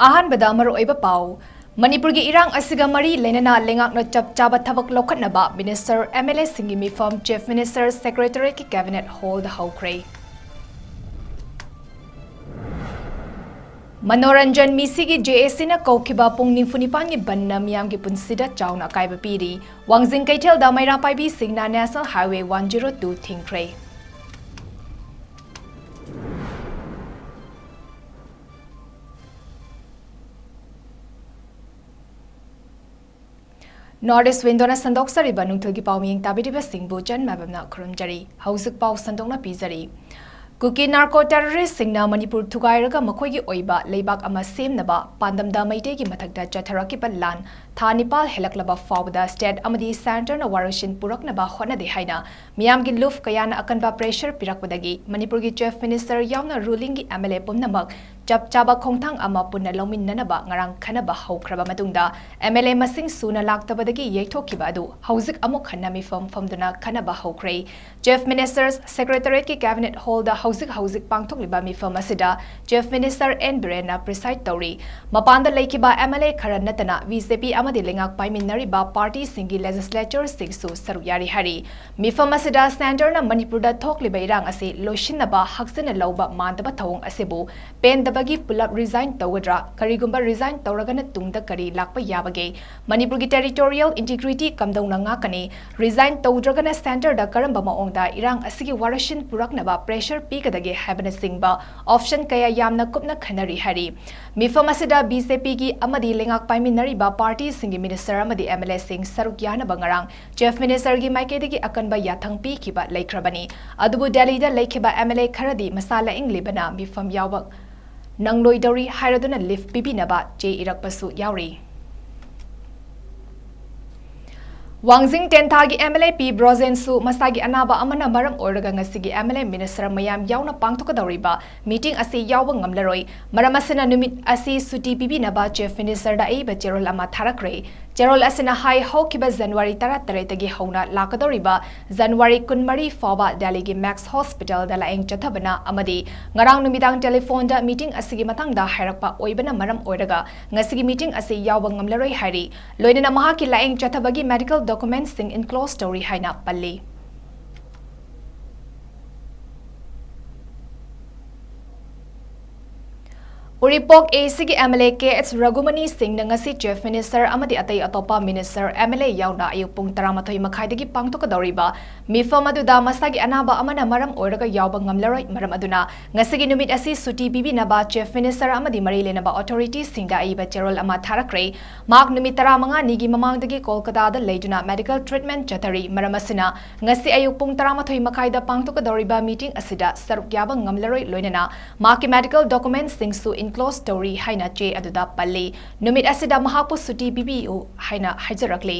अहानबदा मरुओइबा पाउ मणिपुर की इरांग असिगा मरी लेनना लेंगाकना चप चाबा थबक लौखटनबा मिनिस्टर एमएलए सिंगी मिफम चीफ मिनिस्टर सेक्रेटरी की कैबिनेट हॉल द हौख्रे मनोरंजन मिसी की जेएसी न कौखिबा पुंग निफुनिपान की बन्ना मियाम की पुंसिदा चाउना कायबा पीरी वांगजिंग कैथेल दा मैरा पाइबी सिंगना नेशनल हाईवे 102 थिंग्रे नॉर्थ ईस्ट विंडोना संदोक्सरिबा नुंथुल की पाउमिंग ताबिदिबा सिंगबु जन्मबना खुरुमजरी हौजिक पाउ संदोक्ना पीजरी कुकी नार्को टेररिस्ट सिंगना मणिपुर थुगाइरगा मखोइगी ओइबा लेबाक अमा सेमनबा पांदमदा मैतेगी मथक्ता चथरकिबा लान था निपाल हेलक्लबा फाउबदा स्टेट अमदी सेंटरना वारसिन पुरकनबा होनदे हाइना मियाम की लुफ कयाना अकनबा प्रेशर पिरकपदगी मणिपुर की चीफ मिनिस्टर यावना रूलिंग की एमएलए पुमनमक चप चाबा खोंथांग अमा पुन्ना लौमिन्ननबा ngarang खनबा हौख्रबा मतुंगदा एमएलए मसिंग सुना लाक्तबदगी येथोखिबा अदु हौजिक अमुक खन्ना मिफम फमदुना खनबा हौख्रे चीफ मिनिस्टर्स सेक्रेटरी की कैबिनेट हॉल दा हौजिक पांगथोकलिबा मिफम असिदा चीफ मिनिस्टर एन बिरेना प्रिसाइड तौरी मपानदा लेखिबा एमएलए खरा नतना बीजेपी अमदी लेंगाक पाइमिन्नरिबा पार्टी सिंगी लेजिस्लेचर सिंगसु सरुक यारी हरी मिफम असिदा सेंटरना मणिपुरदा थोकलिबा इरांग असे लोशिनबा हक्सना लौबा मानदबा थौंग असेबु पेंदबगी पुलप रिजाइन तौगद्रा करिगुंबा रिजाइन तौरगना तुंगदा करी लाकपा याबगे मणिपुर की टेरिटोरियल इंटीग्रिटी कमदौना ngaकने रिजाइन तौद्रगना सेंटरदा करंबा मओंगदा इरांग असिगी वारशिन पुरकनबा प्रेशर पीगदगे हैबना सिंगबा ऑप्शन कया यामना कुपना खनरी हरी मिफम असिदा बीजेपी की अमदी लेंगाक पाइमिनरिबा पार्टी सिंगी मिनिस्टर अमदी एमएलए सिंग सरुक यानबा ngarang चीफ मिनिस्टर की माइकेदगी अकनबा याथंग पीखिबा लेख्रबनी अदुबु दिल्लीदा लेखिबा एमएलए खरदी मसाला इंग्लिबना मिफम यावक नंगलोइदौरी हाइरदुना लिफ्ट पिबिनबा चे इरकपसु यावरी वांगजिंग टेंथागी एमएलए पी ब्रोजेंसु मसागी अनाबा अमना मरम ओरगा ngasiगी एमएलए मिनिस्टर मयाम यावना पांगथोकदौरिबा मीटिंग असे याव ngamlaroi मरम असना नुमित असे सुटी पिबिनबा चीफ मिनिस्टर दा एबा चेरोल अमा थारकरे चेरोल असना हाई हौकिबा जनवरी 13 तगी हौना लाकदौरिबा जनवरी 13 फावबा दिल्ली की मैक्स हॉस्पिटल दा लाएंग चथबना अमदी ngarang numitang telephone da meeting asigi matang da hairakpa oibana maram oiraga ngasigi meeting ase yaw ngamlaroi hairi loinana maha ki laeng chathabagi medical documents sing enclosed story haina palli Uripok AC की MLA 𝐭𝐲 Singh नंगसी chief minister अमदी अतई अतोपा minister MLA यावना अयुक पुंग 13 मखाइदगी पांगथोकदौरिबा मिफम अदुदा मसागी अनाबा अमना मरम ओरगा यावबा ngamlaroi मरम अदुना ngасigi numit asi suti bibinaba chief minister अमदी मरी लेनबा अथॉरिटी सिंगदा अइबा चेरोल अमा थारकरे मार्क numit 15 निगी ममांगदगी कोलकाता दा लेजुना मेडिकल ट्रीटमेंट चतरी मरम असना ngasi अयुक पुंग 13 मखाइदा पांगथोकदौरिबा मीटिंग असिदा सरुक याबा ngamlaroi लोइनना मार्क मेडिकल डॉक्यूमेंट्स सिंगसु close story haina che aduda palli numit asida mahapu suti bibiu haina hajarakli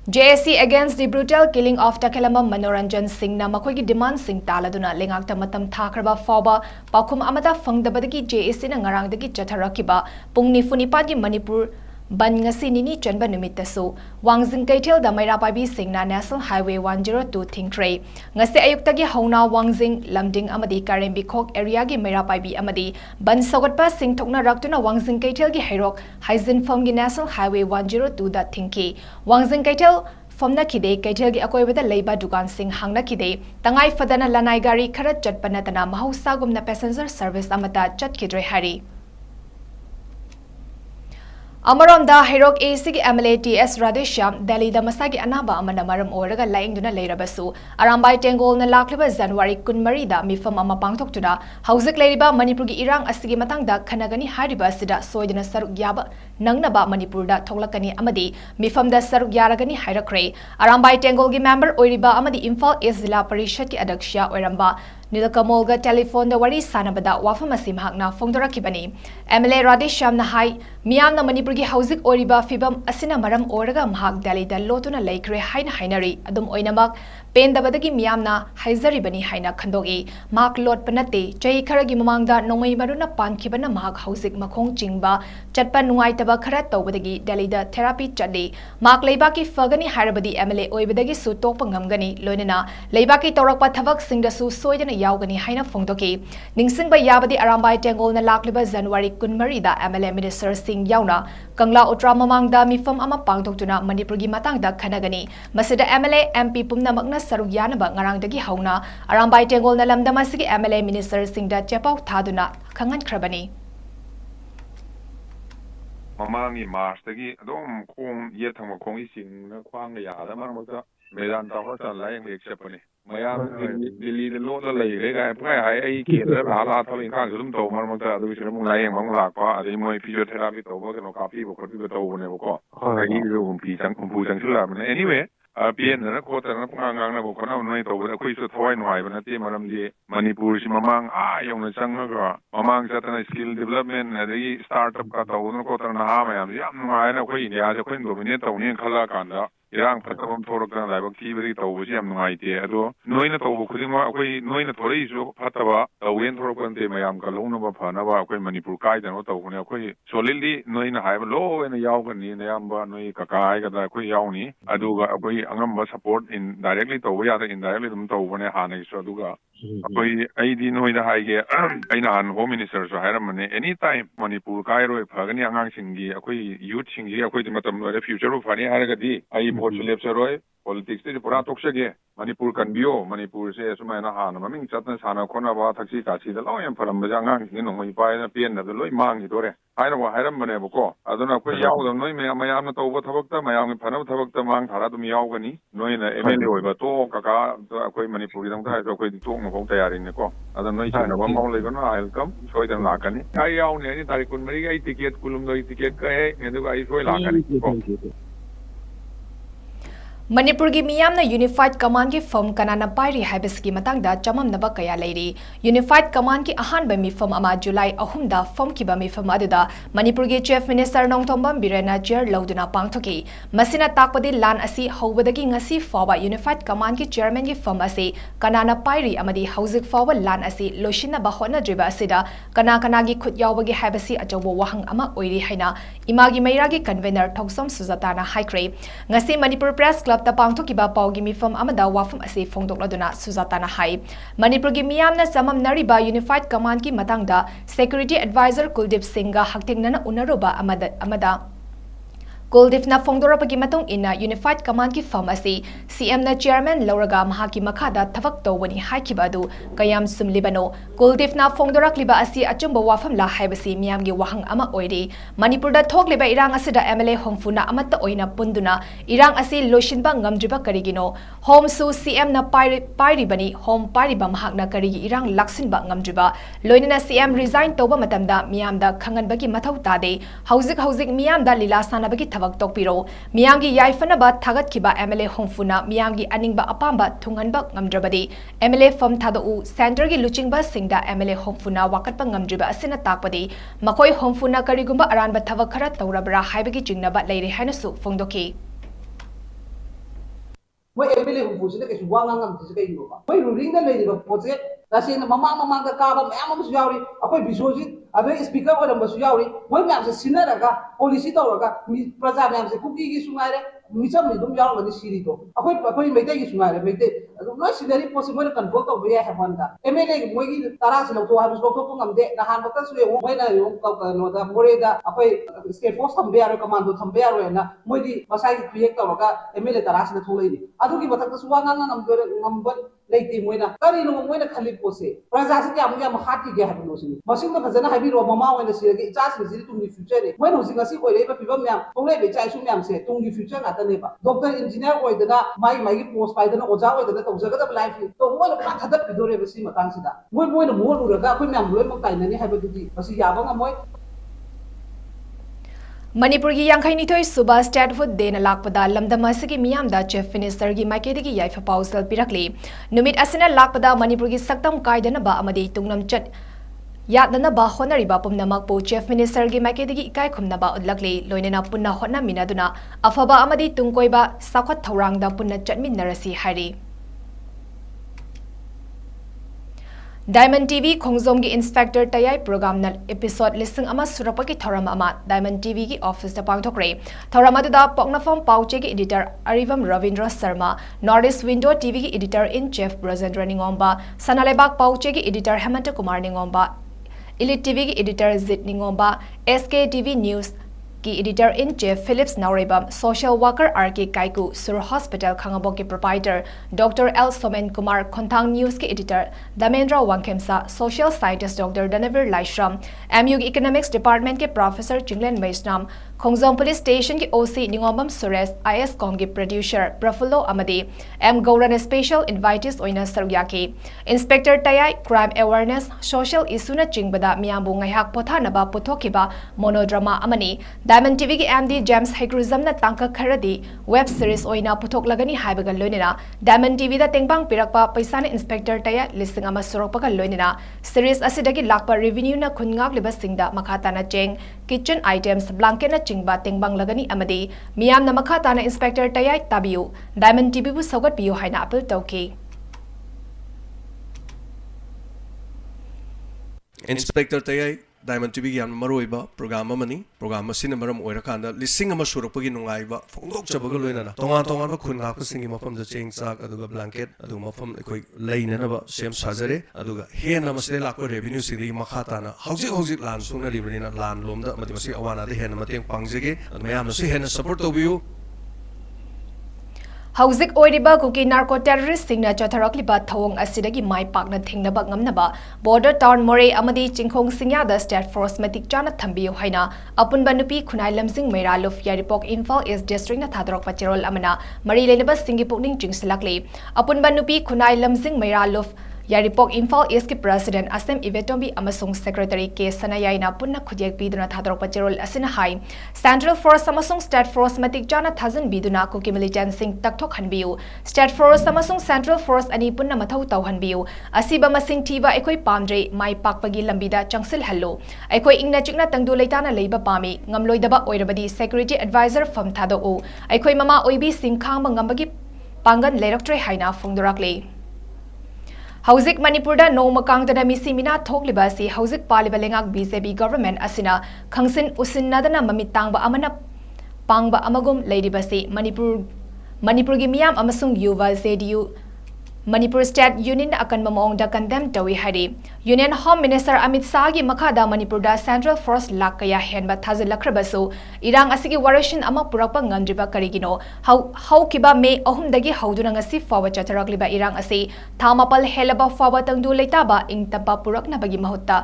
JSC against the brutal killing of Takelama Manoranjan Singh na makhoi ki demand sing taladuna lengakta matam thakraba fawba pakhum amada fangdabadagi JSC na ngarangdagi chatharakiba pungni funipagi Manipur ban ngasi nini chanba numitasu Wangzing Kaithel da Maira Paibi Singna National Highway 102 Thingtray ngasi ayuktagi hauna Wangzing Lamding amadi Karembi Khok area gi Maira Paibi amadi ban sogatpa singthokna raktuna Wangzing Kaithel gi hairok Haizin Firm gi National Highway 102 da Thingki Wangzing Kaithel फमना खिदे कैथेल की अकोइबदा लेबा दुकान सिंह हांगना खिदे तंगाई फदना लनाई गाड़ी खरा चटपनतना महौसागुमना passenger service अमता चटखिद्रे हारी अमरोंदा Heroku AC की MLA TS Radheshyam Delhi दा मसागी अनाबा अमना मरम ओरगा लाइंगदुना लेरबसु अरामबाई टेंगोल न लाखलिबा जनवरी 13 दा मिफम अमा पांगथोकतुना हौजिक लेरिबा मणिपुर की इरांग असिगी मतंगदा खनगनी हारिबा असिदा सोइदना सरुक याबा नंगनबा मणिपुर दा थोलकनी अमदी मिफम दा सरुक यारगनी हाइरखरे अरामबाई टेंगोल की मेंबर ओइरिबा अमदी इम्फाल ईस्ट जिला परिषद की अध्यक्ष ओइरंबा नीलकमोलगा टेलीफोन वरी सानबदा वाफम असी महाकना फोंदोरखिबनी एमएलए राधेश्याम न हाई मियामना मणिपुर की हौजिक ओरिबा फिबम असिना मरम ओरगा महाक दिल्ली दा लोतुना लेख्रे हाइना हाइनरी अदुम ओइनमक पेंदबदगी मियामना हाइजरिबनी हाइना खंदोगी महाक लोटपनते चई खरगी ममांगदा नोंगई मरुना पानखिबना महाक हौजिक मखोंग चिंगबा चटपा नुंगाइतब थबक खरा तौबदगी दिल्लीदा थेरापी चली मार्क लेबाकी फगनी हारबदी MLA ओइबदगी सु तोप ngamgani लोइनना लेबाकी तौरकपा थबक सिंगदसु सोइदना यावगनी हाइना फोंदोकी निंगसिंगबा याबदी अरामबाई टेंगोलना लाक्लिबा जनवरी 23 दा MLA मिनिस्टर सिंह यावना कंगला उट्रा ममांगदा मिफम अमा पांगथोक्तुना मणिपुरगी मतंगदा खनगनी मसिदा MLA MP पुमनमकना सरुक यानबा ngarangdagi hauna अरामबाई टेंगोलना लमदमासिगी MLA मिनिस्टर सिंहदा चेपाउ थादुना खंगनख्रबनी ममांगी मार्चदगी अदोम खोंग ये थंग खोंगी सिंगना ख्वांग यादा मरमता मैदान तावा चलायंग एक्सेप्टनी मयाम दिल्ली दे लोद लेगे गाय प्राय आई केंद्र हाला थब इंखांग सुम तो मरमता अदु सिरम लायंग मंग लाकवा अदि मोय फिजियोथेरापी तौबो कनो काफी बो खति तौबने बको आई जो पी संग फु संग सुलाबने एनीवे पीएन ना कोतना पंगांगना बो खना नोय तौबो अखोइसु थवाय नुहायबा नते मरमदि मणिपुर सि ममांग यौना चंगगा ममांग चतना स्किल डेवलपमेंट अदि स्टार्टअप का तौबो कोतना ना मयाम याम नुहायना अखोइ इंडिया से अखोइ डोमिनेट तौनी खला कांदा इरांग फतबम थोरकना लाइबक थीबरी तौबसि याम नुहाइते अदो नोइना तौबो खुदिमा अखोइ नोइना थोरइसु फतबा तौवेन थोरकनते मयाम का लौनबा फनबा अखोइ मणिपुर काइदनो तौबने अखोइ सोलिडली नोइना हाइबा लोएना यावगनी नयामबा नोइ कका हाइगदा अखोइ यावनी अदुगा अखोइ अंगम सपोर्ट इन डायरेक्टली तौबा यादा इनडायरेक्टली दम तौबने हानेसु अदुगा अखोइ आइदि नोइदा हाइगे अइना हान होम मिनिस्टर सु हाइरमने any time Manipur काइरोय Phagni अंगांगसिंगी अखोइ youth सिंगी अखोइ मतम लोरे फ्यूचर बु फानी हारगदी आई भोट लेप्सरोय पॉलिटिक्स ते पुरा तोक्सगे मणिपुर कनबियो मणिपुर से सुमायना हान ममिंग चतन साना खोनाबा थक्सी कासी द लोयम फरम बजांगांग नि नोंगइ पायना पेन द लोय मांगी दोरे हाइना वा हाइरम बने बको अदुना अखोइ यावदम नोय मयाम तौबा थबकता मयाम फनब थबकता मांग थारा दुम यावगनी नोयना MLA ओइबा तो कका अखोइ मणिपुर गिदम था अखोइ तोक मखौ तयारिने को अदम नोय साना बम माउ लेगनो वेलकम सोइदम लाकनी आई यावने नि तारिख 23 आई टिकट कुलुम दोय टिकट का है एदुगा आई सोइ लाकनी मणिपुर की मियामना यूनिफाइड कमांड की फम कनाना पाइरी हाइबसकी मतंगदा चममनबा कया लेरी यूनिफाइड कमांड की अहानबा मिफम अमा जुलाई 3 दा फम किबा मिफम अदुदा मणिपुर की चीफ मिनिस्टर नोंगथोंबम बिरेना चेयर लौदुना पांगथोकी मसिना ताकपदि लान असि हौबदगी ngasi फावा यूनिफाइड कमांड की चेयरमैन की फम असि कनाना पाइरी अमदी हौजिक फावा लान असि लोशिनबा होनद्रिबा असिदा कना कनागी खुद यावबगी हाइबसि अचौबो वाहंग अमा ओइरी हाइना इमागी मैरागी कन्वेनर थोक्सम सुजाताना हाइक्रे ngasi मणिपुर प्रेस क्लब पांगथोकिबा पाउगी मिफम अमदा वाफम असे फोंदोक्लदुना सुजाताना हाई मणिपुर की मियामना सममनरिबा यूनिफाइड कमांड की मतंगदा सिक्योरिटी एडवाइजर कुलदीप सिंहगा हक्तेंगना उनरुबा अमदा कुलदीपना फोंदोरपगी मतुंग इना यूनिफाइड कमांड की फम असे CM ना चेयरमैन लौरगा महाकी मखादा थबक तौबनी हाइकिबा अदु कयाम सुमलिबनो कुलदीपना फोंदोरकलिबा असी अचुंबा वाफम ला हाइबसी मियामगी वाहंग अमा ओइरे मणिपुरदा थोकलिबा इरांग असिदा MLA होमफुना अमत्ता ओइना पुंदुना इरांग असी लोशिनबा ngamdriba करिगिनो होमसु CM ना पाइरिबनी होम पाइरिबा महाकना करिगी इरांग लक्सिनबा ngamdriba लोइनना CM रिजाइन तौबा मतमदा मियामदा खंगनबगी मथौ तादे हौजिक मियामदा लीला सानबगी थबक तोकपिरो मियांगी याइफनबा थागतखिबा MLA होमफुना मियांगी अनिंगबा अपांबा थुंगनबा ngamdrabadi MLA फम थादौ सेंटर की लुचिंगबा सिंगदा MLA होमफुना वाकटबा ngamdriba असिना ताकपदि मखोय होमफुना करिगुंबा अरानबा थबक खरा तौरबरा हाइबगी चिंगनबा लेरे हाइनसु फोंदोकी मैं MLA होमफुसिना कैसु वांगांग ngamdisi कैगुबा मैं रूलिंगदा लेरिबा प्रोजेक्ट तसेना ममांग काबा मैम अमसु यावरी अखोय बिश्वजित अबे स्पीकर ओरमबसु यावरी मैं मैम से सिनरगा पॉलिसी तौरगा प्रजा मैम से कुकी की सुंगारे मिचम मिदुम यावगनि सिरी तो अखोय मेते की सुंगारे मेते नो सिनरी पॉसिबल कंट्रोल तो बया है मनदा MLA मोगी तारा से लौतो हाबिस लौतो ngamde नहान बकसु ये मोइना यो नोदा मोरेदा अखोय स्टेट फोर्स थंबे यारो कमांडो थंबे यारो ना मोगी मसाई क्रिएट तौरगा MLA तारा से थोलैनि अदुगी बतक सुवांगांग ngamबल लेते मोइना करिनो मोइना खलि पोसे प्रजा से क्या मुया हाति गे हाबनो सिनि मसिंग द फजना हाबिरो ममा ओइना सिरगे इचास सिरि तुंगी फ्यूचर ने मोइना होसिंग असि ओइरेबा फिबम म्याम थोले बे चाइसु म्याम से तुंगी फ्यूचर नातनेबा डॉक्टर इंजीनियर ओइदना माई पोस्ट पाइदना ओजा ओइदना तौजगदा लाइफ तो मोइना पा थादप बिदोरेबा सि मतांग सिदा मोइना मोलुरगा अखोय म्याम लोय मक ताइननि हाबदुदि असि याबा ngमोय मणिपुर की यांखैनिथोय सुबा स्टेटहुड देन लाकपदा लमदमसगी मियामदा चीफ मिनिस्टर की माइकेदगी याइफा पाउसल पिरकली नुमित असिना लाकपदा मणिपुर की सक्तम कायदनबा अमदी तुंगनम चट यादनबा होनरिबा पुमनमकपु चीफ मिनिस्टर की माइकेदगी इकाय खुमनबा उदलकली लोइनना पुन्ना होना मिनादुना अफबा अमदी तुंगकोइबा साखत थौरांगदा पुन्ना चटमिनरसी हारि Diamond TV Khongzom gi Inspector Tayai program na episode listing ama surapaki thoram ama Diamond TV gi office da pangthokre thoram aduda Poknafam Pauche gi editor Arivam Ravindra Sharma Northeast Window TV gi editor in chief Brajendra Ningomba Sanalebak Pauche gi editor Hemanta Kumar Ningomba Elite TV ki editor Zit Ningomba, SK TV News ki editor in chief Philips Nauribam, social worker 𝐿𝐄𝐰𝐬, Sur Hospital Khangabok ki proprietor Dr. 𝐿𝐶𝐸𝐻𝐿 Kumar Kontang News ki editor Damendra Wangkhemsa, social scientist Dr. Danavir Laishram, MU ki economics department ki professor Chinglen Maisnam, Khongzom police station ki OC Ningombam Suresh, IS Com ki producer Prafulo Amadi, M Gauran special invitees oina sarugyaki, Inspector Tayai crime awareness social issue na chingbada miyambu ngaihak pothanaba puthokiba monodrama amani Diamond TV ki MD James Hegrizam na tangka kharadi web series oina puthok lagani haibaga loinena Diamond TV da tengbang pirakpa paisa na Inspector Taya listing ama surokpaga loinena series asidagi lakpa revenue na khungak liba singda makhata na cheng kitchen items blanket na chingba tengbang lagani amadi miyam na makhata na Inspector Taya tabiu Diamond TV bu sogat biyo haina appeal tauki Inspector Tayai Diamond TV yam maroiba program amani program asina maram oirakanda lising ama surapagi nungaiba fongdok chabaga loinana tongan ba khunga ka singi mafam da cheng sak aduga blanket adu mafam ekoi leinana ba sem sajare aduga hena masle lakko revenue sidi makhata na hojik lan sungna librina lan lomda mati masi awana de hena mateng pangjege mayam na se hena support tobiu Hauzik oiriba kuki narco terrorist singna chatharakliba thawong asidagi mai pakna thingnaba ngamnaba border town more amadi 𝐂𝐲𝐰𝐬 da state force matik chana thambiyo haina apunba nupi khunai lamjing meiraluf yaripok Imphal East district na thadrok patirol amana mari lenaba singi pukning chingsilakli apunba nupi khunai lamjing meiraluf Yaripok Imphal East ki President Asem Ivetombi amasung Secretary K Sanayayna punna khudyak biduna thadrok patirol asina hai Central Force amasung State Force matik jana thazan biduna kuki militant sing takthok hanbiu State Force amasung Central Force ani punna mathau tau hanbiu asiba masing thiba ekoi pamdre mai pakpagi lambida changsil hallo ekoi ingna chikna tangdu leitana leiba pami ngamloidaba oirabadi Security Advisor fam thado o ekoi mama oibi sing khangba ngambagi pangan leraktre haina phongdorakle Hauzik Manipur da no makang da misi mina thokliba si hauzik paliba lengak BJP government asina khangsin usinna da na mamitang ba amana pangba amagum leidiba si Manipur gi miyam amasung yuva 𝐍𝐄𝐰𝐬 Manipur State Union akan mamong da condemn tawi hari Union Home Minister Amit Shah gi makhada Manipur da Central Force lakaya henba thazalakhrabasu irang asigi warashin ama purakpa ngandriba karigino how kiba me ahum dagi hauduna ngasi fawa chatharakliba irang asi thamapal helaba fawa tangdu leitaba ingtapa purakna bagi mahutta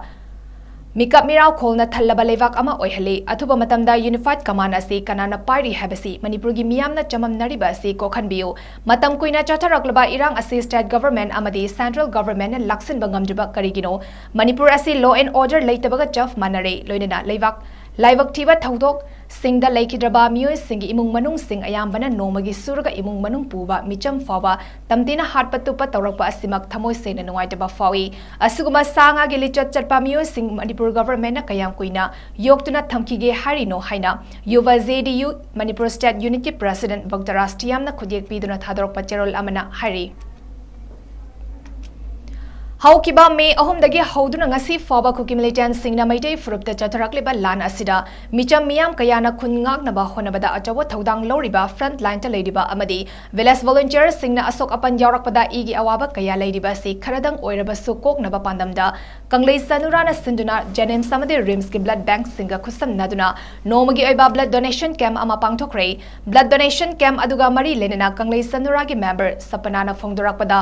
Mikap mirau kholna thallaba levak ama oihali athuba matamda unified command asi kanana party habasi Manipur gi miyamna chamam nariba asi kokhanbiu matam kuina chatharaklaba irang asi state government amadi central government na laksin bangamjiba karigino Manipur asi law and order leitabaga chaf manare loinena laivak thiba thaudok singda leikidraba mioi singi imung manung sing ayambana nomagi surga imung manung puba micham fawa tamtina hatpatupa tawrakpa asimak thamoi sena nuaitaba fawi asuguma sanga gi lichat chatpa mioi sing Manipur government na kayam kuina yoktuna thamkige harino haina yuva 𝐍𝐸 Manipur State Unity President Bogdarastiam na khudyak piduna thadrokpa cherol amana hari Haukiba me ahum dagi hauduna ngasi fawa kuki militant singna maitai furupta chatharakliba lan asida micham miyam kayana khungak naba honabada achawa thodang loriba front line ta leidiba amadi village volunteer singna asok apan yaurakpada igi awaba kaya leidiba si kharadang oiraba su koknaba pandamda kanglei sanurana sinduna janem samade rims ki blood bank singa khusam naduna nomagi oiba blood donation camp ama pangthokre blood donation camp aduga mari lenena kanglei sanura gi member sapanana phongdorakpada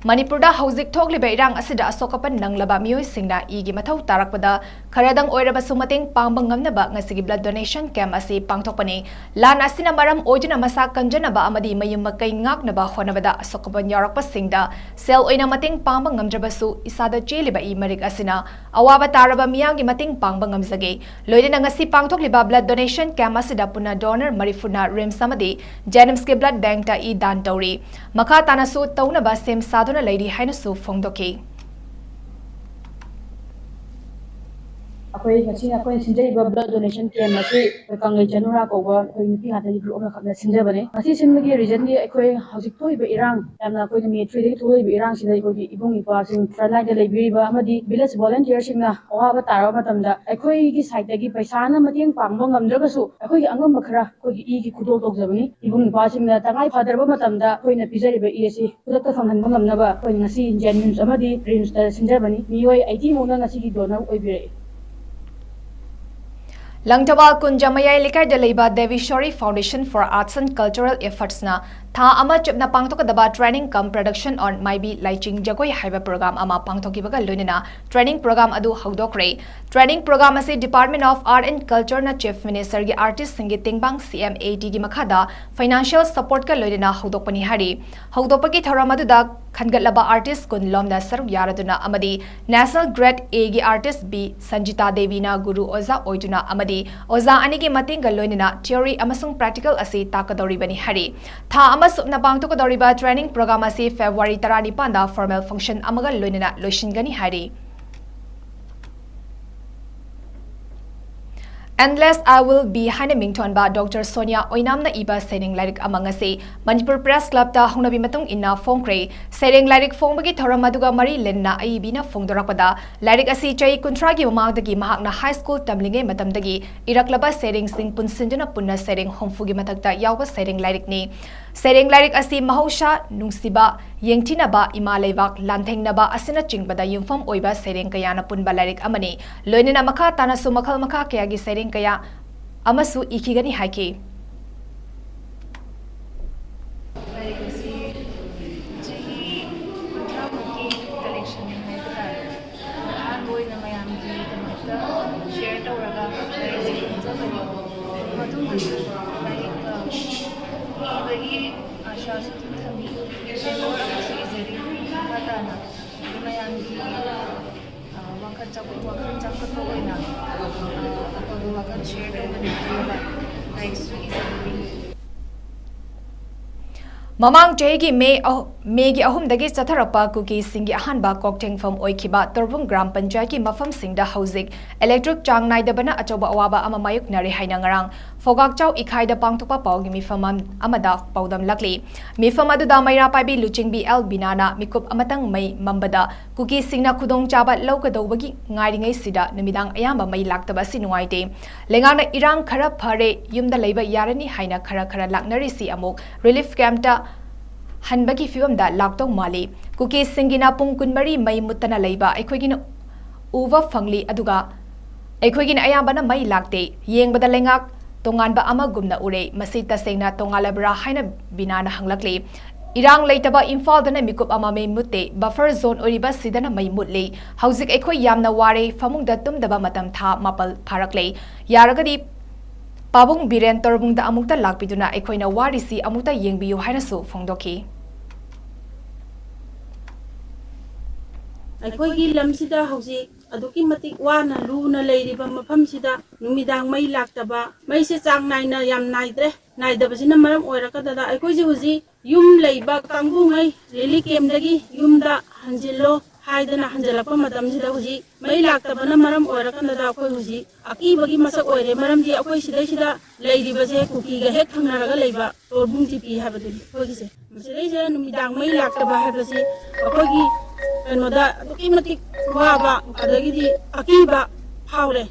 Manipur da hauzik thokliba irang asida asokapan nanglaba mioi singna igi mathau tarakpada kharadang oiraba sumateng pangba ngamnaba ngasigi blood donation camp asi pangthokpani lan asina maram oijuna masa kanjanaba amadi mayum makai ngaknaba honabada asokapan yarakpa singda sel oina mateng pangba ngamdrabasu isada cheliba I marik asina awaba taraba miyagi mateng pangba ngamjage loidena ngasi pangthokliba blood donation camp asida puna donor marifuna rims amadi Jenims ke blood bank ta I dan tauri makha tanasu taunaba sem saduna lady haina su phongdoki अखोई ngasi अखोई सिंजैबा blood donation camp असी कांगै चनुरा कोबा अखोई नुपी हातै group अमा खपना सिंजबने ngasi सिंबगी reason दी अखोई हौजिक थोइबा इरांग यामना अखोई मी 3 दे थोइबा इरांग सिदा अखोई इबुंग इपा सिंग frontline दे लेबिरिबा अमदी village volunteer सिंगना अवाबा तारबा मतमदा अखोई गी साइड दगी पैसाना मतेंग पांगबा ngамद्रगसु अखोई अंगम खरा अखोई ई गी खुदो तोगजबनी इबुंग इपा सिंगना तंगाई फादरबा मतमदा अखोई न पिजरिबा ई असि खुदक फंगहनबा ngамनबा अखोई ngasi जेन्युन्स अमदी रिम्स दा सिंजबनी मियोय 80 मोना ngasi गी donor ओइबिरे Langtawal Kunjamayai Likai Delaiba Devishori Foundation for Arts and Cultural Efforts na Tha ama chupna pangtokadaba training cum production on Maibi Laiching Jagoi haiba program ama pangtokibaga lunina training program adu haudokre training program ase Department of Art and Culture na Chief Minister gi artist singi tingbang CMAD gi makhada financial support ka lunina haudokpani hari haudopagi thoram adu da khangatlaba artist kun lomna saruk yaraduna amadi National Grade A gi artist B Sanjita Devi na guru oza oiduna amadi oza ani gi mating ga lunina theory amasung practical ase takadori bani hari tha Masupna pangtokadoriba training program asi February 19 da formal function amaga loinina loishingani hari Endless I will be haina mingthon ba Dr. Sonia Oinamna iba Sereng Lairik amangase Manipur Press Club ta hungnabi matung inna phongkre Sereng Lairik phongbagi thoram aduga mari lenna aibina phongdorakpada Lairik asi chai kuntra gi mamangdagi mahakna high school tamlinge matamdagi iraklaba Sereng sing punsinjuna punna Sereng homfugi matakta yawba Sereng Lairik ni Sereng Lairik asi mahosha nungsiba yengtinaba imalevak lanthengnaba asina chingbada yumfam oiba Sereng kayana punba Lairik amani loinina makha tanasu makhal makha kayagi Sereng kaya amasu ikigani haiki Mamang Jaygi Megi Ahumdagi Satarapa Cookies Singi Ahanba Cocktail from Oikiba Torbung Gram Panjaki Mafam Singda Housing Electric Chang Naidabana Achoba Awaba Amamayuk Nari Hainangarang Fogak Chow Ikaida Pangtupa Pau Mifamam Amadaf Paudam Lakli Mifamadu Damaira Pabi Luching BL Binana Mikup Amatang May Mambada Cookies Singna Kudong Chabat Lokadobagi Ngaringai Sida Numidang Ayamba May Laktaba Sinuaite Lengana Irang Kara Pare Yumda Labor Yarani Haina Kara Kara Laknari Si Amok Relief Camta Hanbagi Fibamda Laktong Mali Cookies Singina Pung Kunmari May Mutana Laiba Equigin Uva Fangli Aduga Equigin Ayambana May Lakte Yeng Badalengak Tonganba Ama Gumna Ure Masita Sena Tongalabra Haina Binana Hanglakli Irang Laitaba Infal Dana Mikup Ama May Mute Buffer Zone Uriba Sidana May Mutli Housing Equi Yamna Ware Famung Datum Daba Matam Tha Mapal Parakle Yaragadi Pabung Biren Torbung da Amukta Lakpiduna Equina Warisi Amuta Yengbiu Hainasu Fongdoki ꯑꯩꯈꯣꯏꯒꯤ ꯂꯝꯁꯤꯗ ꯍꯧꯖꯤꯛ ꯑꯗꯨꯛꯀꯤ ꯃꯇꯤꯛ ꯋꯥꯅ ꯂꯨꯅ ꯂꯩꯔꯤꯕ ꯃꯐꯝꯁꯤꯗ ꯅꯨꯃꯤꯗꯥꯡ ꯃꯩ ꯂꯥꯛꯇꯕ ꯃꯩꯁꯦ ꯆꯥꯡ ꯅꯥꯏꯅ ꯌꯥꯝ ꯅꯥꯏꯗ꯭ꯔꯦ ꯅꯥꯏꯗꯕꯁꯤꯅ ꯃꯔꯝ ꯑꯣꯏꯔꯀꯗꯗ ꯑꯩꯈꯣꯏꯁꯦ ꯍꯧꯖꯤꯛ ꯌꯨꯝ ꯂꯩꯕ ꯀꯥꯡꯕꯨꯉꯩ ꯔꯤꯂꯤꯐ ꯀꯦꯝꯞꯗꯒꯤ ꯌꯨꯝꯗ ꯍꯟꯖꯤꯜꯂꯣ haidana hanjalakpa matamsida huji mai laktabana maram oirakandada akoi huji akibagi masak oire maramdi akoi sidai sida leiribase kukiga hek thangnaraga leiba torbung tipi habaduni hogise sidai se numidang mai laktaba habase akoigi kenoda adukimatik waba adagidi akiba haure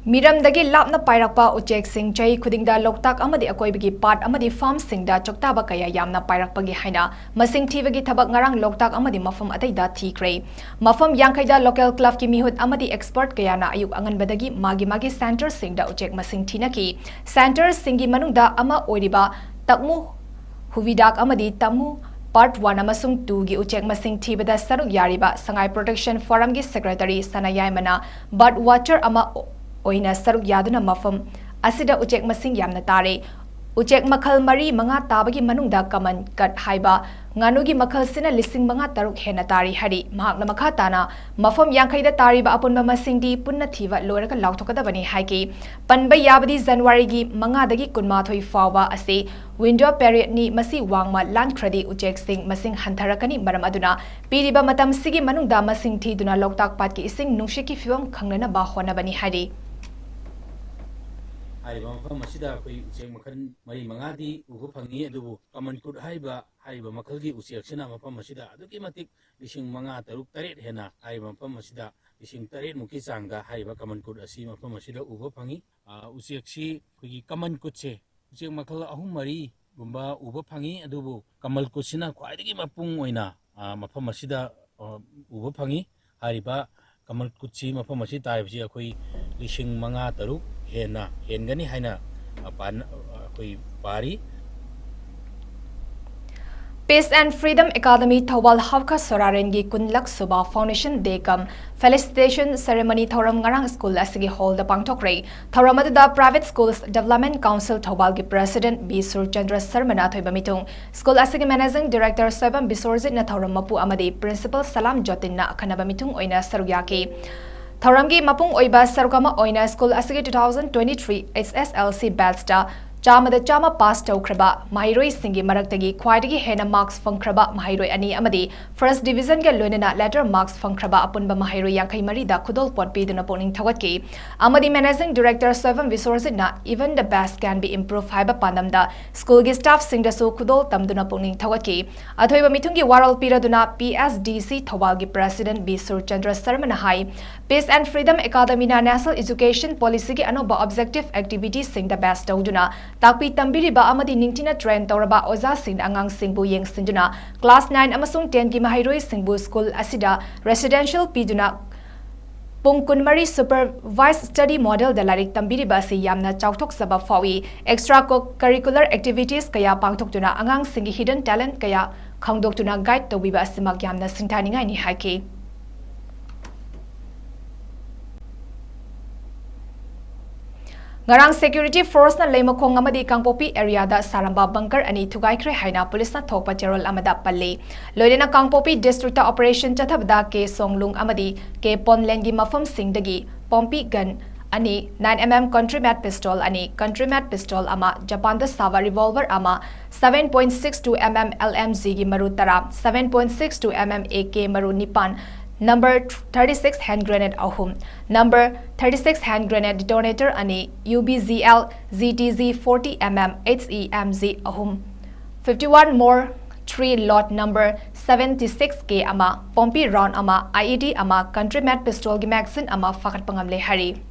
Miram dagi lapna pairakpa ujek sing chai khudingda loktak amadi akoibagi part amadi farm singda choktaba kaya yamna pairakpagi haina masing thibagi thabak ngarang loktak amadi mafam ataida thikre mafam yangkhaida local club ki mihut amadi expert kaya na ayuk anganbadagi magi center singda ujek masing thinaki center singi manungda ama oiriba takmu huvidak amadi tamu Part 1 amasung 2 gi ujek masing thibada saruk yariba sangai protection forum gi secretary Sanayai mana bird watcher ama oina saruk yaduna mafam asida ujek masing yamna tare Ujek makhal mari manga tabagi manungda kaman kat haiba nganugi makhal sina lising manga taruk hena tari hari mahakna makha tana mafam yankhaida tariba apunba masingdi punna thiwa loraga lauthokadabani haiki panba yabadi January gi manga dagi kunmathoi fawa ase window period ni masi wangma land kradi ujek sing masing hantharakani maram aduna piriba matam sigi manungda masing thiduna loktak pat ki ising nungshiki fiwam khangnana ba hona bani hari Haiba mafam masida koi ujek makan mari mangadi ubu phangi adubu kaman kut haiba makalgi usiak sina mafam masida aduki matik lising manga taruk taret hena haiba mafam masida lising taret muki sangga haiba kaman kut asi mafam masida ubu phangi usiak si koi kaman kut se ujek makal ahum mari gumba ubu phangi adubu kamal kut sina khwaidagi mapung oina mafam masida ubu phangi haiba kamal kut si mafam masida taibsi akoi lising manga taruk hengani haina koi pari Peace and Freedom Academy Thawal Hawka Sorarengi Kunlak Suba Foundation Dekam Felicitation Ceremony Thoram Ngarang School Asigi Hall the Pangtokre Thoramada Private Schools Development Council Thawal gi President B. Surchandra Sarmana Thoibamitung School Asigi Managing Director Soibam Bisorzit na Thoram Mapu Amadi Principal Salam Jotin na Kanabamitung Oina Sarugyaki Thoramgi Mapung Oiba Sarukama Oina School Asigi 2023 SSLC Batch Chama pass taukraba Mahiroi Singi Maraktagi Kwaidagi Hena Marks Funkraba Mahiroi Ani Amadi First Division ga Lunena Letter Marks Funkraba Apunba Mahiroi Yankai Marida Kudol Pot Piduna Poning Tawatki Amadi Managing Director Soivam Visorzit even the best can be improved Haiba Pandamda School gi staff Singdasu Kudol Tamduna Poning Tawatki Athoiba Mitungi Waral Piraduna PSDC Thawalgi President B. Surchandra Sarmana Hai Peace and Freedom Academy na National Education Policy gi Anoba Objective Activities Sing the best Tauduna Takpi tambiriba amadi ningtina train tauraba oza sing angang singbu yeng sinduna class 9 amasung 10 gi mahiroi singbu school asida residential piduna pungkunmari supervised study model da larik tambiriba si yamna chauthok saba fawi extra curricular activities kaya pangthoktuna angang singi hidden talent kaya khangdoktuna guide tobiba simak yamna singthaningai ni haike Ngarang security force na leimakhong amadi Kangpopi area da Saramba bunker ani thugaikre haina police na thokpa cherol amada palle loidena Kangpopi district ta operation chathabda ke songlung amadi ke ponlengi mafam singdagi pompi gun ani 9mm countrymat pistol ani countrymat pistol ama Japan da sawa revolver ama 7.62mm LMG gi maru tara 7.62mm AK maru nipan Number 36 hand grenade ahum. Number 36 hand grenade detonator ani UBZL ZTZ 40mm 𝐿𝐸𝐴𝐻 ahum. 51 more 3 lot number 76K ama pompi round ama IED ama countrymat pistol gi magazine ama fakat pangamle hari.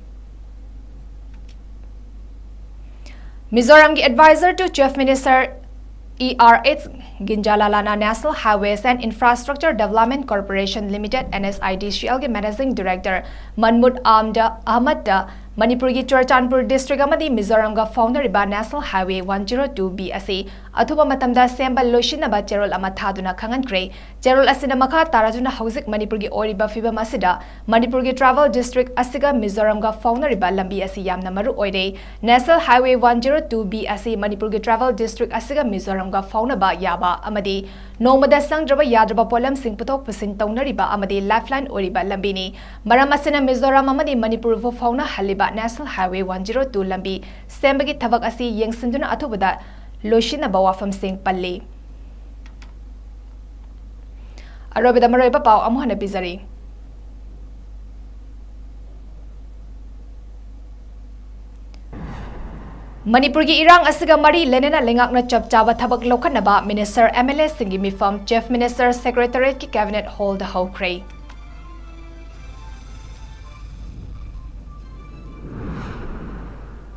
Mizoram gi advisor to Chief Minister 𝐸𝐸𝐻𝐵 National Highways and Infrastructure Development Corporation Limited NSIDCL के Managing Director Mahmood Ahmad Manipur की Churachandpur District amadi Mizoram ga founder ba National Highway 102B asi athuba matamda sembal loishinaba cherol ama thaduna khangankre cherol asina makha taraduna hauzik Manipur gi oriba fibam asida Manipur gi travel district asiga Mizoram ga founder ba lambi asi yamna maru oire National Highway 102B asi Manipur gi travel district asiga Mizoram ga founder ba yaba amadi nomada sangraba yadraba polam sing putok pusin taunariba amadi lifeline oriba lambini maram asina Mizoram amadi Manipur vo fauna haliba National Highway 102 lambi sembagi thabak asi yengsinduna athubada loishina bawafam sing palle arobida maroiba pau amuhana bizari Manipur gi irang asiga mari lenena lengakna chapchaba thabak lokhanaba Minister MLA singi mifam Chief Minister Secretariat ki Cabinet Hall the Hawkray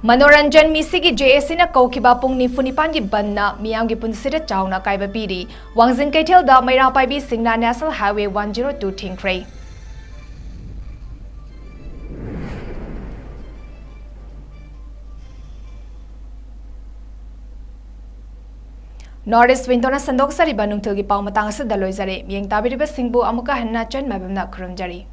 Manoranjan misigi JSC na kaukiba pung ni funipan gi banna miyam gi punsida chawna kaiba piri Wangjin Kaithel da Maira Paibi Singna National Highway 102 Thingkrai Northeast Wintona Sandok Sari Banung Tilgi Pau Matang Sa Daloy Zare Miyang Tabiriba Singbu Amuka Hanna Chan Mabamna Kurumjari